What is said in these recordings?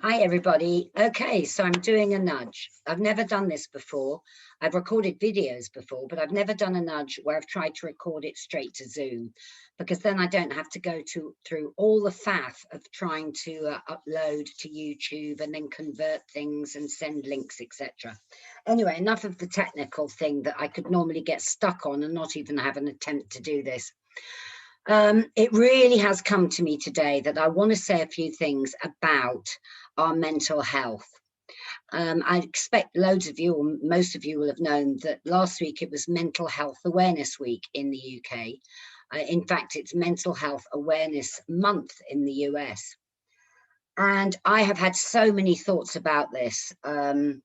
Hi, everybody. Okay, so I'm doing a nudge. I've never done this before. I've recorded videos before, but I've never done a nudge where I've tried to record it straight to Zoom, because then I don't have to go through all the faff of trying to upload to YouTube and then convert things and send links, etc. Anyway, enough of the technical thing that I could normally get stuck on and not even have an attempt to do this. It really has come to me today that I want to say a few things about our mental health. I expect loads of you, or most of you, will have known that last week it was Mental Health Awareness Week in the UK. In fact, it's Mental Health Awareness Month in the US. And I have had so many thoughts about this. And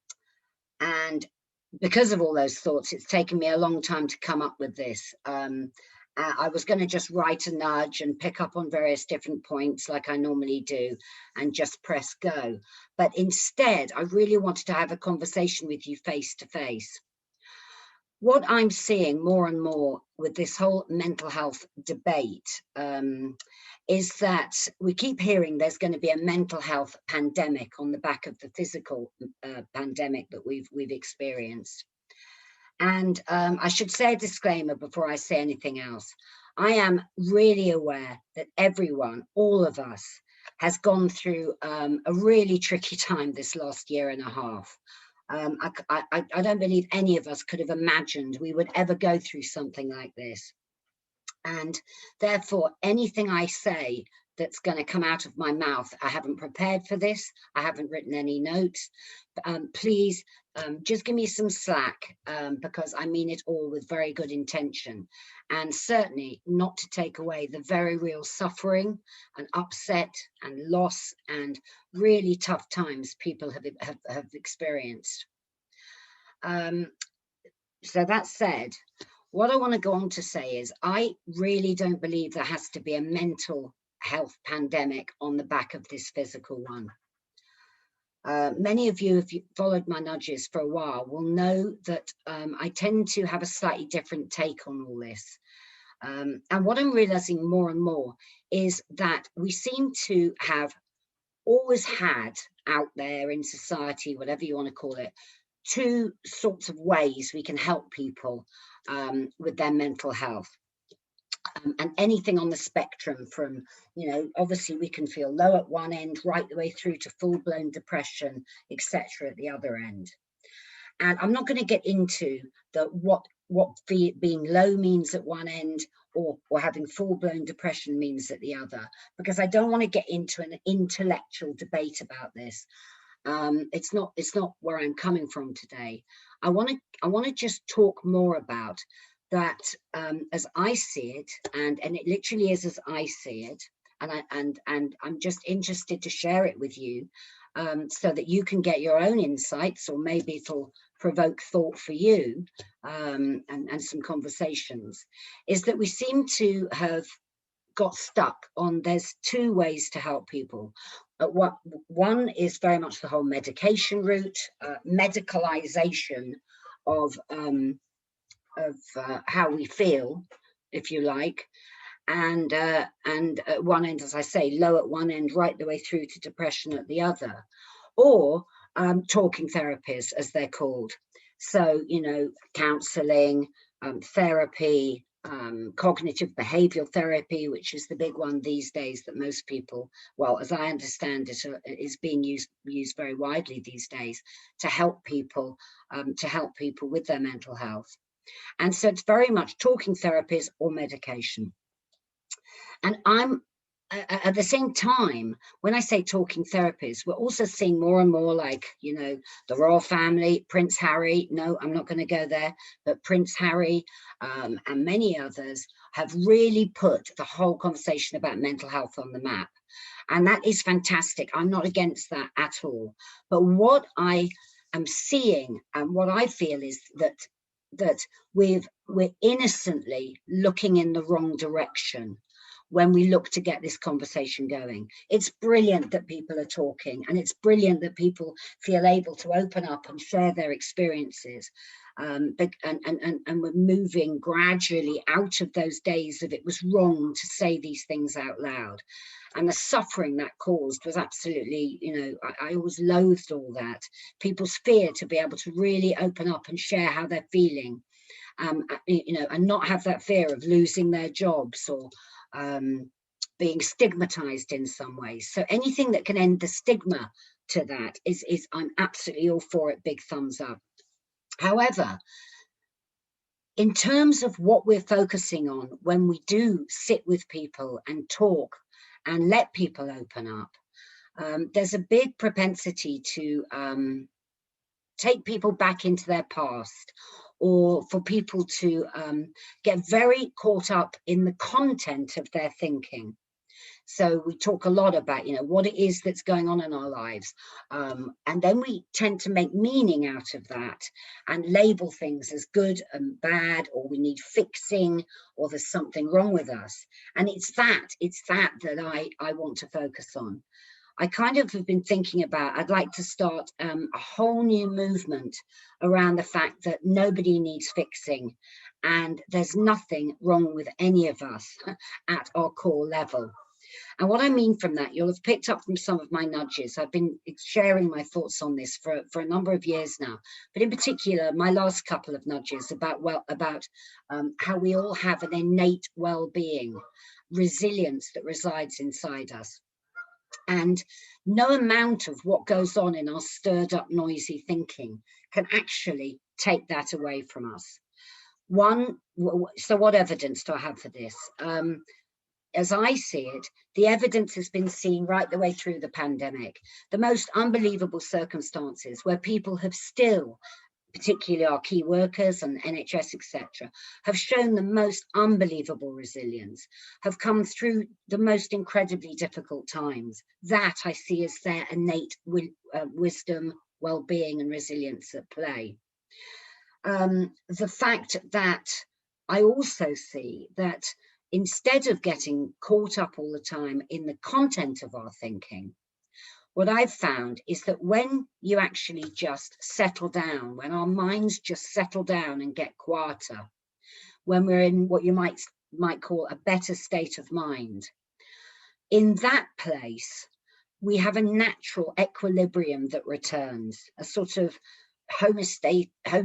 because of all those thoughts, it's taken me a long time to come up with this. I was going to just write a nudge and pick up on various different points like I normally do and just press go. But instead, I really wanted to have a conversation with you face to face. What I'm seeing more and more with this whole mental health debate is that we keep hearing there's going to be a mental health pandemic on the back of the physical pandemic that we've experienced. And I should say a disclaimer before I say anything else. I am really aware that everyone, all of us, has gone through a really tricky time this last year and a half. I don't believe any of us could have imagined we would ever go through something like this. And therefore, anything I say that's going to come out of my mouth, I haven't prepared for this. I haven't written any notes. Please just give me some slack, because I mean it all with very good intention, and certainly not to take away the very real suffering and upset and loss and really tough times people have experienced. So that said, what I want to go on to say is I really don't believe there has to be a mental health pandemic on the back of this physical one. Many of you, if you followed my nudges for a while, will know that I tend to have a slightly different take on all this. And what I'm realizing more and more is that we seem to have always had out there in society, whatever you want to call it, two sorts of ways we can help people with their mental health. And anything on the spectrum from, obviously we can feel low at one end, right the way through to full-blown depression, etc. at the other end. And I'm not going to get into what being low means at one end or having full-blown depression means at the other, because I don't want to get into an intellectual debate about this. It's not where I'm coming from today. I want to just talk more about that as I see it, and it literally is as I see it, and I'm just interested to share it with you, so that you can get your own insights, or maybe it'll provoke thought for you, and some conversations. Is that we seem to have got stuck on there's two ways to help people. One is very much the whole medication route, medicalization of how we feel, if you like, and at one end, as I say, low at one end, right the way through to depression at the other, or talking therapies, as they're called. So, counseling, therapy, cognitive behavioral therapy, which is the big one these days that most people, well, as I understand it, is being used very widely these days to help people with their mental health. And so it's very much talking therapies or medication. And I'm at the same time, when I say talking therapies, we're also seeing more and more, like, the royal family, Prince Harry. No, I'm not going to go there, but Prince Harry and many others have really put the whole conversation about mental health on the map. And that is fantastic. I'm not against that at all. But what I am seeing and what I feel is that we're innocently looking in the wrong direction. when we look to get this conversation going. It's brilliant that people are talking, and it's brilliant that people feel able to open up and share their experiences. And we're moving gradually out of those days of it was wrong to say these things out loud. And the suffering that caused was absolutely, you know, I always loathed all that. People's fear to be able to really open up and share how they're feeling, you know, and not have that fear of losing their jobs or being stigmatized in some ways. So anything that can end the stigma to that is I'm absolutely all for it. Big thumbs up. However, in terms of what we're focusing on when we do sit with people and talk and let people open up, there's a big propensity to take people back into their past, or for people to get very caught up in the content of their thinking. So we talk a lot about, you know, what it is that's going on in our lives. And then we tend to make meaning out of that and label things as good and bad, or we need fixing, or there's something wrong with us. And it's that I want to focus on. I kind of have been thinking about, I'd like to start a whole new movement around the fact that nobody needs fixing, and there's nothing wrong with any of us at our core level. And what I mean from that, you'll have picked up from some of my nudges. I've been sharing my thoughts on this for a number of years now, but in particular, my last couple of nudges about how we all have an innate well-being, resilience that resides inside us. And no amount of what goes on in our stirred up, noisy thinking can actually take that away from us. So what evidence do I have for this? As I see it, the evidence has been seen right the way through the pandemic. The most unbelievable circumstances where people have still, particularly our key workers and NHS, etc., have shown the most unbelievable resilience, have come through the most incredibly difficult times. That I see as their innate wisdom, well-being and resilience at play. The fact that I also see that instead of getting caught up all the time in the content of our thinking, what I've found is that when you actually just settle down, when our minds just settle down and get quieter, when we're in what you might call a better state of mind, in that place, we have a natural equilibrium that returns, a sort of homeostasis,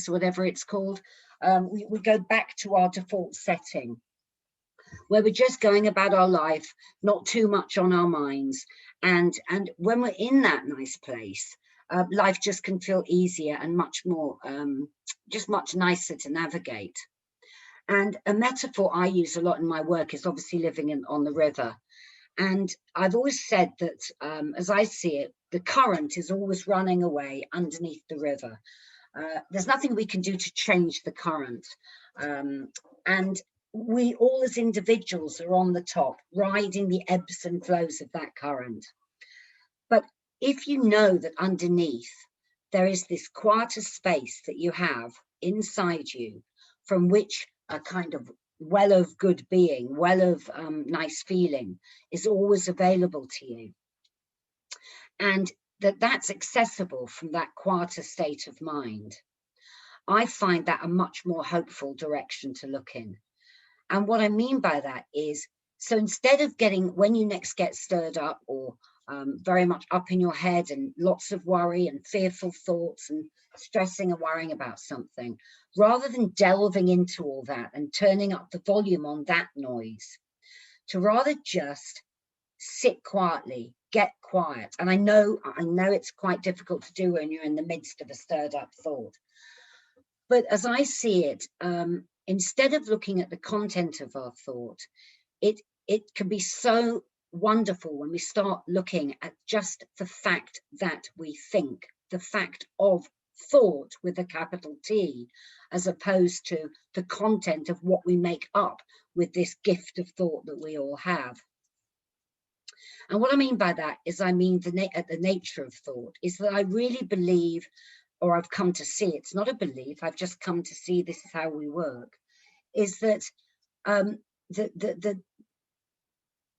whatever it's called. We go back to our default setting, where we're just going about our life, not too much on our minds. And when we're in that nice place, life just can feel easier and much more, just much nicer to navigate. And a metaphor I use a lot in my work is obviously living on the river. And I've always said that, as I see it, the current is always running away underneath the river. There's nothing we can do to change the current. And we all as individuals are on the top, riding the ebbs and flows of that current. But if you know that underneath there is this quieter space that you have inside you, from which a kind of well of good being, well of nice feeling is always available to you, and that's accessible from that quieter state of mind, I find that a much more hopeful direction to look in. And what I mean by that is, so instead of when you next get stirred up or very much up in your head and lots of worry and fearful thoughts and stressing and worrying about something, rather than delving into all that and turning up the volume on that noise, to rather just sit quietly, get quiet. And I know it's quite difficult to do when you're in the midst of a stirred up thought. But as I see it, instead of looking at the content of our thought, it can be so wonderful when we start looking at just the fact that we think, the fact of thought with a capital T, as opposed to the content of what we make up with this gift of thought that we all have. And what I mean by that is, I mean the nature of thought is that I really believe, or I've come to see, it's not a belief, I've just come to see this is how we work, is that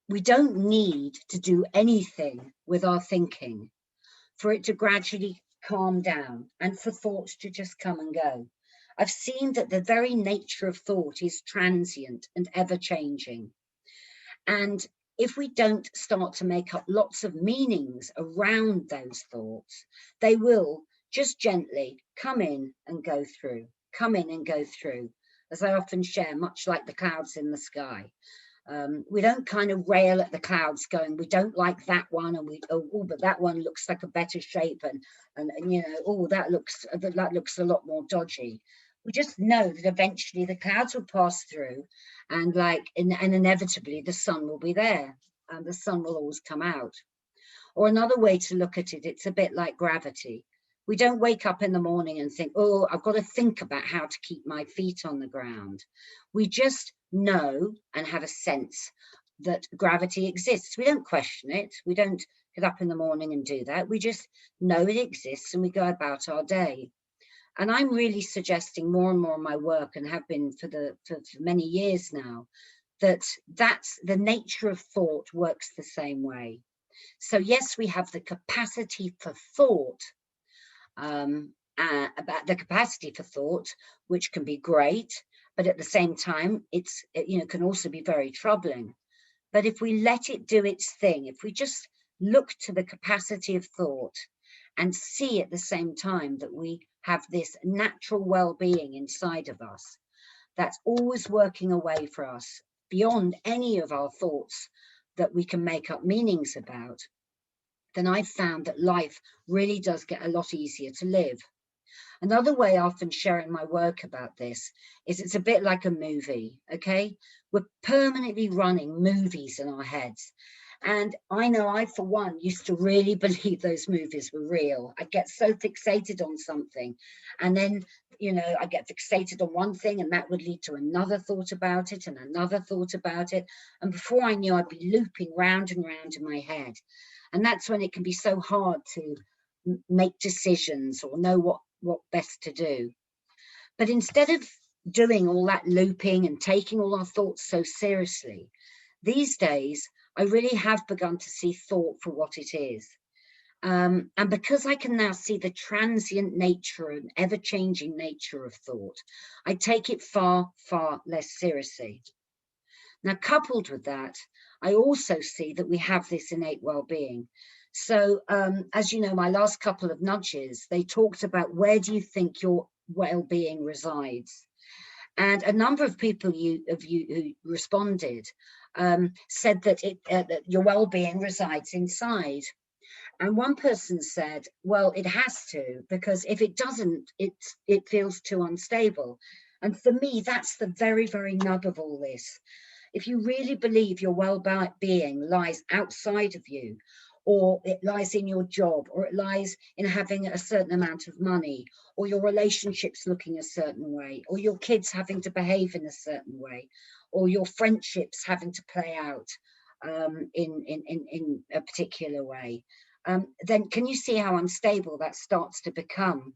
we don't need to do anything with our thinking for it to gradually calm down and for thoughts to just come and go. I've seen that the very nature of thought is transient and ever changing. And if we don't start to make up lots of meanings around those thoughts, they will just gently come in and go through, come in and go through. As I often share, much like the clouds in the sky. We don't kind of rail at the clouds going, we don't like that one, and but that one looks like a better shape, and you know, oh, that looks a lot more dodgy. We just know that eventually the clouds will pass through, and inevitably the sun will be there, and the sun will always come out. Or another way to look at it, it's a bit like gravity. We don't wake up in the morning and think, oh, I've got to think about how to keep my feet on the ground. We just know and have a sense that gravity exists. We don't question it. We don't get up in the morning and do that. We just know it exists and we go about our day. And I'm really suggesting more and more in my work, and have been for many years now, that's the nature of thought works the same way. So yes, we have the capacity for thought, about the capacity for thought, which can be great, but at the same time, it can also be very troubling. But if we let it do its thing, if we just look to the capacity of thought and see at the same time that we have this natural well-being inside of us, that's always working away for us beyond any of our thoughts that we can make up meanings about, then I've found that life really does get a lot easier to live. Another way I often share in my work about this is it's a bit like a movie, okay? We're permanently running movies in our heads. And I know I, for one, used to really believe those movies were real. I'd get so fixated on something, and then, I get fixated on one thing, and that would lead to another thought about it and another thought about it. And before I knew, I'd be looping round and round in my head. And that's when it can be so hard to make decisions or know what best to do. But instead of doing all that looping and taking all our thoughts so seriously, these days, I really have begun to see thought for what it is. And because I can now see the transient nature and ever-changing nature of thought, I take it far, far less seriously. Now, coupled with that, I also see that we have this innate well-being. So, as you know, my last couple of nudges, they talked about, where do you think your well-being resides? And a number of people who responded said that that your well-being resides inside. And one person said, well, it has to, because if it doesn't, it feels too unstable. And for me, that's the very, very nub of all this. If you really believe your well-being lies outside of you, or it lies in your job, or it lies in having a certain amount of money, or your relationships looking a certain way, or your kids having to behave in a certain way, or your friendships having to play out in a particular way, then can you see how unstable that starts to become?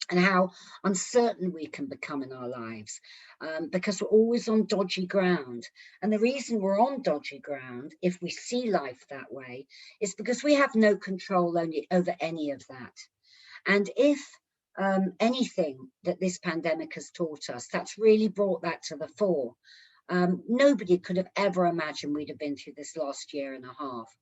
And how uncertain we can become in our lives, because we're always on dodgy ground. And the reason we're on dodgy ground, if we see life that way, is because we have no control over any of that. And if anything that this pandemic has taught us, that's really brought that to the fore. Nobody could have ever imagined we'd have been through this last year and a half.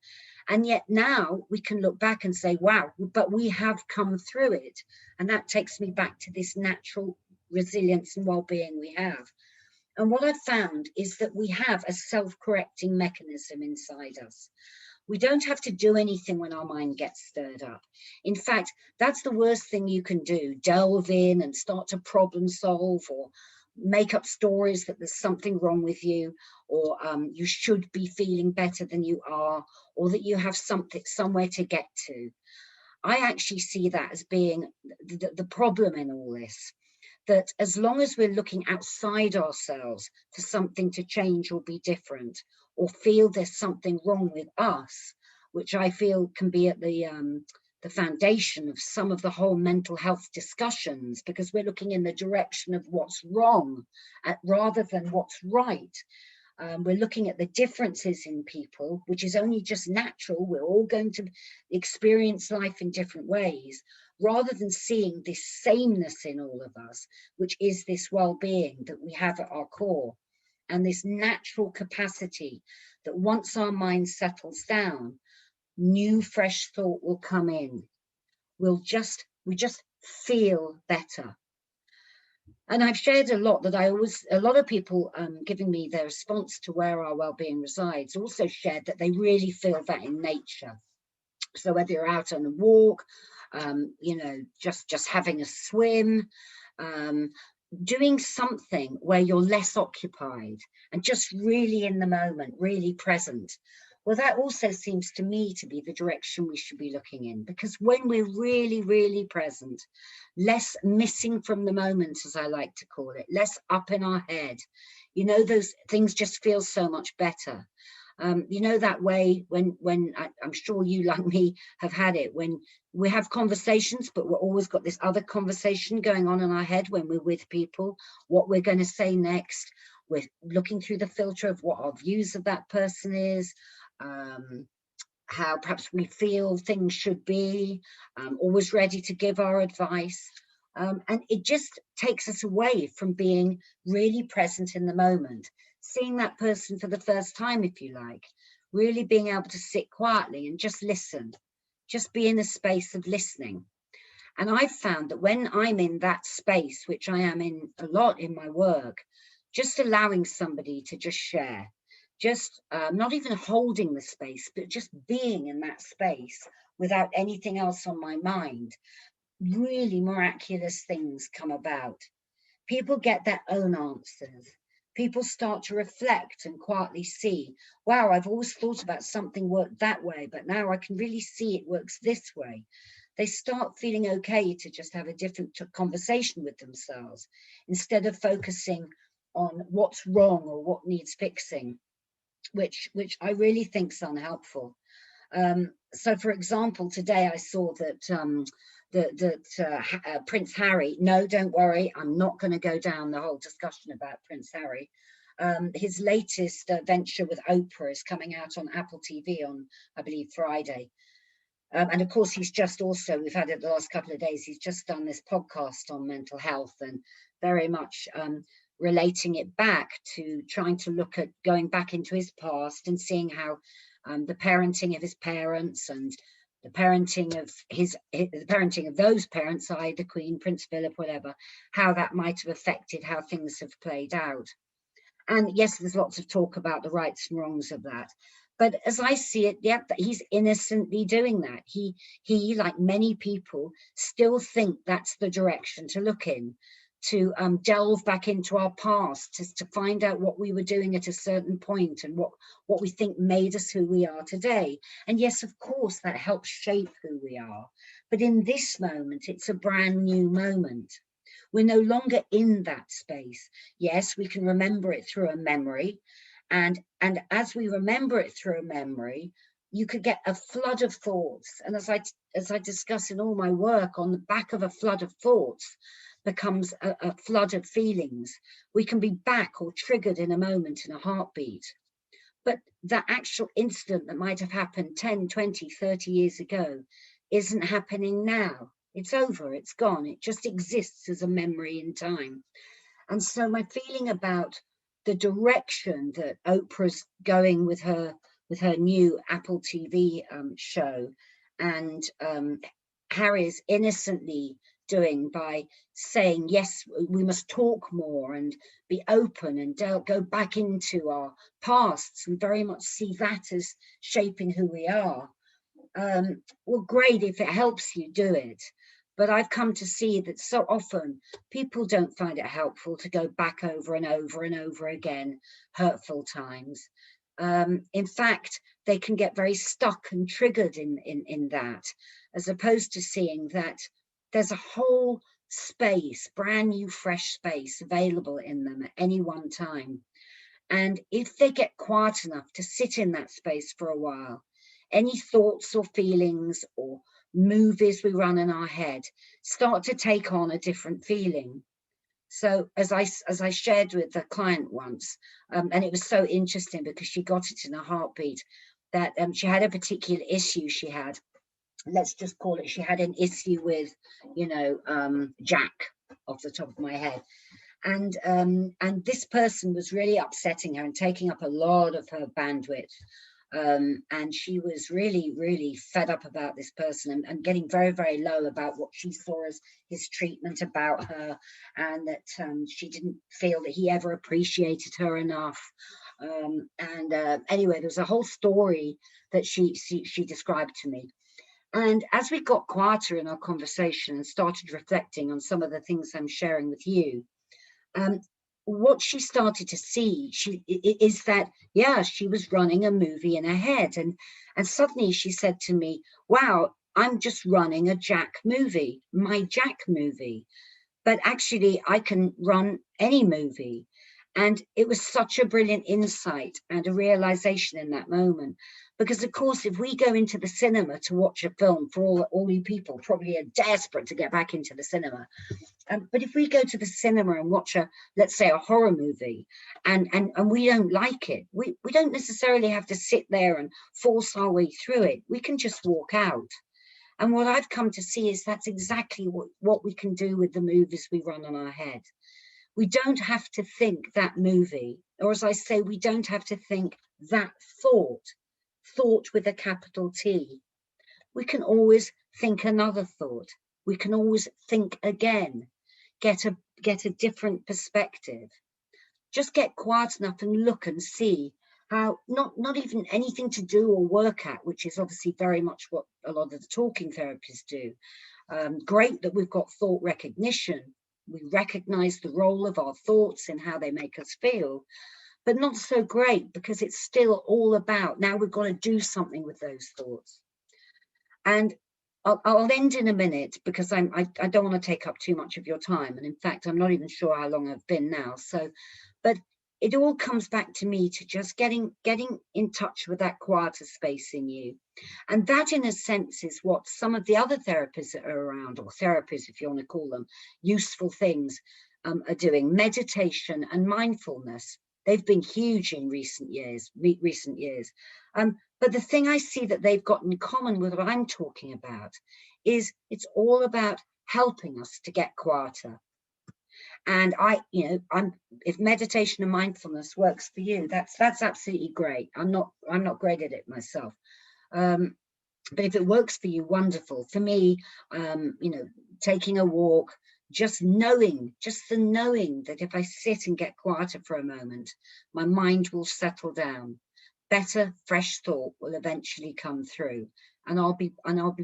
And yet now we can look back and say, wow, but we have come through it. And that takes me back to this natural resilience and well-being we have. And what I've found is that we have a self-correcting mechanism inside us. We don't have to do anything when our mind gets stirred up. In fact, that's the worst thing you can do, delve in and start to problem solve, or make up stories that there's something wrong with you, or you should be feeling better than you are, or that you have somewhere to get to. I actually see that as being the problem in all this, that as long as we're looking outside ourselves for something to change or be different, or feel there's something wrong with us, which I feel can be at the foundation of some of the whole mental health discussions, because we're looking in the direction of what's wrong rather than what's right. We're looking at the differences in people, which is only just natural. We're all going to experience life in different ways, rather than seeing this sameness in all of us, which is this well-being that we have at our core, and this natural capacity that once our mind settles down, new fresh thought will come in. We just feel better. And I've shared a lot that a lot of people giving me their response to where our well-being resides also shared that they really feel that in nature. So whether you're out on a walk, you know, just having a swim, doing something where you're less occupied and just really in the moment, really present. Well, that also seems to me to be the direction we should be looking in, because when we're really, really present, less missing from the moment, as I like to call it, less up in our head, you know, those things just feel so much better. You know, that way when I'm sure you, like me, have had it, when we have conversations, but we're always got this other conversation going on in our head when we're with people, what we're going to say next. We're looking through the filter of what our views of that person is, how perhaps we feel things should be, always ready to give our advice. And it just takes us away from being really present in the moment, seeing that person for the first time, if you like, really being able to sit quietly and just listen, just be in a space of listening. And I've found that when I'm in that space, which I am in a lot in my work, just allowing somebody to just share, just not even holding the space, but just being in that space without anything else on my mind, really miraculous things come about. People get their own answers. People start to reflect and quietly see, wow, I've always thought about something worked that way, but now I can really see it works this way. They start feeling okay to just have a different conversation with themselves instead of focusing on what's wrong or what needs fixing, which I really think is unhelpful. So, for example, today I saw that Prince Harry, no, don't worry, I'm not going to go down the whole discussion about Prince Harry. His latest venture with Oprah is coming out on Apple TV on, I believe, Friday. And of course, he's just also, we've had it the last couple of days, he's just done this podcast on mental health, and very much relating it back to trying to look at going back into his past and seeing how the parenting of his parents and the parenting of the parenting of those parents, i.e. the Queen, Prince Philip, whatever, how that might have affected how things have played out. And yes, there's lots of talk about the rights and wrongs of that. But as I see it, yeah, he's innocently doing that. He, like many people, still think that's the direction to look in, to delve back into our past, to find out what we were doing at a certain point and what we think made us who we are today. And yes, of course, that helps shape who we are. But in this moment, it's a brand new moment. We're no longer in that space. Yes, we can remember it through a memory. And as we remember it through a memory, you could get a flood of thoughts. And as I discuss in all my work, on the back of a flood of thoughts becomes a flood of feelings. We can be back or triggered in a moment, in a heartbeat. But that actual incident that might have happened 10, 20, 30 years ago isn't happening now. It's over, it's gone. It just exists as a memory in time. And so my feeling about the direction that Oprah's going with her new Apple TV show, and Harry's innocently doing by saying, yes, we must talk more and be open and go back into our pasts and very much see that as shaping who we are. Well, great, if it helps you, do it. But I've come to see that so often people don't find it helpful to go back over and over and over again hurtful times. In fact, they can get very stuck and triggered in that, as opposed to seeing that there's a whole space, brand new, fresh space available in them at any one time. And if they get quiet enough to sit in that space for a while, any thoughts or feelings or movies we run in our head start to take on a different feeling. So as I shared with the client once, and it was so interesting because she got it in a heartbeat, that she had a particular issue she had. Let's just call it, she had an issue with, Jack, off the top of my head. And this person was really upsetting her and taking up a lot of her bandwidth. And she was really, really fed up about this person, and getting very, very low about what she saw as his treatment about her, and that she didn't feel that he ever appreciated her enough. Anyway, there was a whole story that she described to me. And as we got quieter in our conversation and started reflecting on some of the things I'm sharing with you, what she started to see is that, yeah, she was running a movie in her head. And suddenly she said to me, wow, I'm just running a Jack movie, my Jack movie. But actually, I can run any movie. And it was such a brilliant insight and a realization in that moment. Because, of course, if we go into the cinema to watch a film, for all you people probably are desperate to get back into the cinema. But if we go to the cinema and watch let's say, a horror movie, and we don't like it, we don't necessarily have to sit there and force our way through it. We can just walk out. And what I've come to see is that's exactly what we can do with the movies we run on our head. We don't have to think that movie, or as I say, we don't have to think that thought with a capital T. We can always think another thought. We can always think again, get a different perspective. Just get quiet enough and look and see how, not even anything to do or work at, which is obviously very much what a lot of the talking therapists do. Great that we've got thought recognition. We recognize the role of our thoughts and how they make us feel, but not so great because it's still all about, now we've got to do something with those thoughts. And I'll end in a minute because I don't want to take up too much of your time. And in fact, I'm not even sure how long I've been now. So, but it all comes back to me to just getting in touch with that quieter space in you. And that, in a sense, is what some of the other therapists that are around, or therapists, if you want to call them, useful things, are doing. Meditation and mindfulness. They've been huge in recent years. But the thing I see that they've got in common with what I'm talking about is it's all about helping us to get quieter. And if meditation and mindfulness works for you, that's absolutely great. I'm not great at it myself. But if it works for you, wonderful. For me, taking a walk, just the knowing that if I sit and get quieter for a moment, my mind will settle down. Better, fresh thought will eventually come through, and I'll be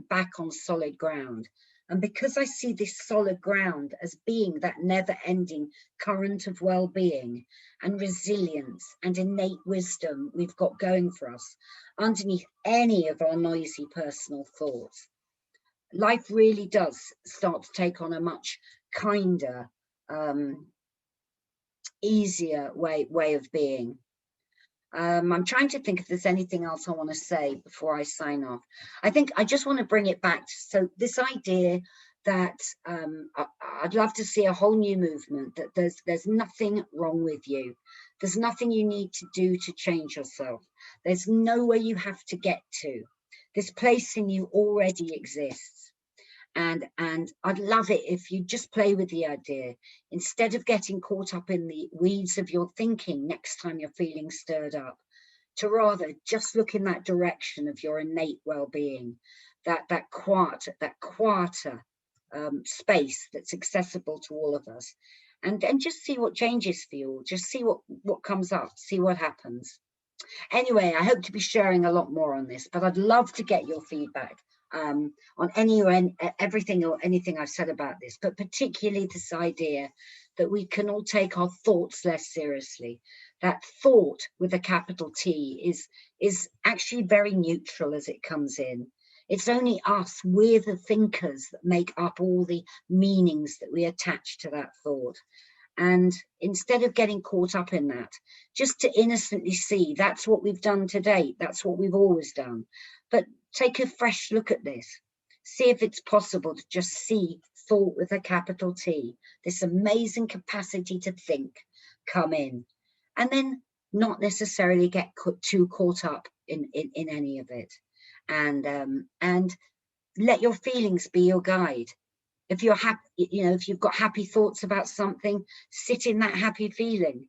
back on solid ground. And because I see this solid ground as being that never-ending current of well-being and resilience and innate wisdom we've got going for us underneath any of our noisy personal thoughts, life really does start to take on a much kinder, easier way of being. I'm trying to think if there's anything else I want to say before I sign off. I think I just want to bring it back. So this idea that I'd love to see a whole new movement, that there's nothing wrong with you. There's nothing you need to do to change yourself. There's nowhere you have to get to. This place in you already exists. And I'd love it if you just play with the idea, instead of getting caught up in the weeds of your thinking next time you're feeling stirred up, to rather just look in that direction of your innate well-being, that quieter space that's accessible to all of us, and just see what changes for you. Just see what comes up, see what happens. Anyway, I hope to be sharing a lot more on this, but I'd love to get your feedback on everything or anything I've said about this, but particularly this idea that we can all take our thoughts less seriously. That thought with a capital T is actually very neutral as it comes in. It's only us, we're the thinkers, that make up all the meanings that we attach to that thought. And instead of getting caught up in that, just to innocently see that's what we've done to date, that's what we've always done. But take a fresh look at this. See if it's possible to just see thought with a capital T, this amazing capacity to think, come in, and then not necessarily get too caught up in any of it, and let your feelings be your guide. If you're happy, if you've got happy thoughts about something, sit in that happy feeling.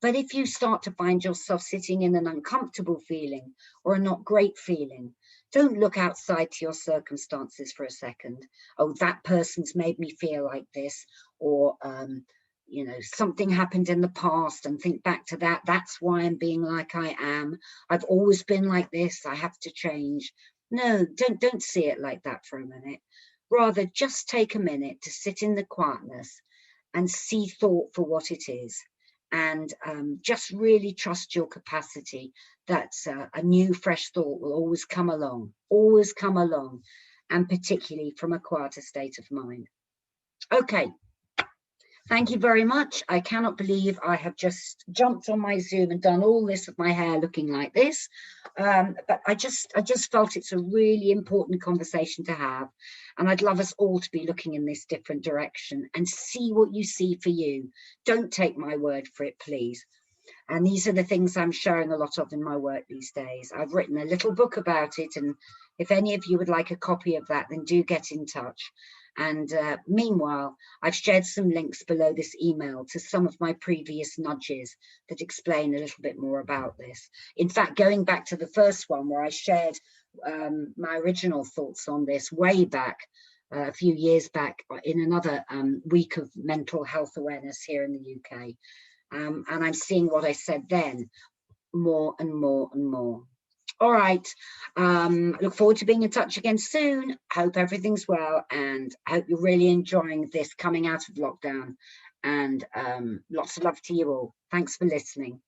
But if you start to find yourself sitting in an uncomfortable feeling or a not great feeling, don't look outside to your circumstances for a second. Oh, that person's made me feel like this, or something happened in the past, and think back to that. That's why I'm being like I am. I've always been like this. I have to change. No, don't see it like that for a minute. Rather, just take a minute to sit in the quietness and see thought for what it is. And just really trust your capacity that a new, fresh thought will always come along, and particularly from a quieter state of mind. Okay. Thank you very much. I cannot believe I have just jumped on my Zoom and done all this with my hair looking like this. But I just felt it's a really important conversation to have. And I'd love us all to be looking in this different direction and see what you see for you. Don't take my word for it, please. And these are the things I'm sharing a lot of in my work these days. I've written a little book about it. And if any of you would like a copy of that, then do get in touch. And meanwhile, I've shared some links below this email to some of my previous nudges that explain a little bit more about this. In fact, going back to the first one where I shared my original thoughts on this way back, a few years back in another week of mental health awareness here in the UK. And I'm seeing what I said then more and more and more. All right, look forward to being in touch again soon. Hope everything's well, and I hope you're really enjoying this coming out of lockdown, and lots of love to you all. Thanks for listening.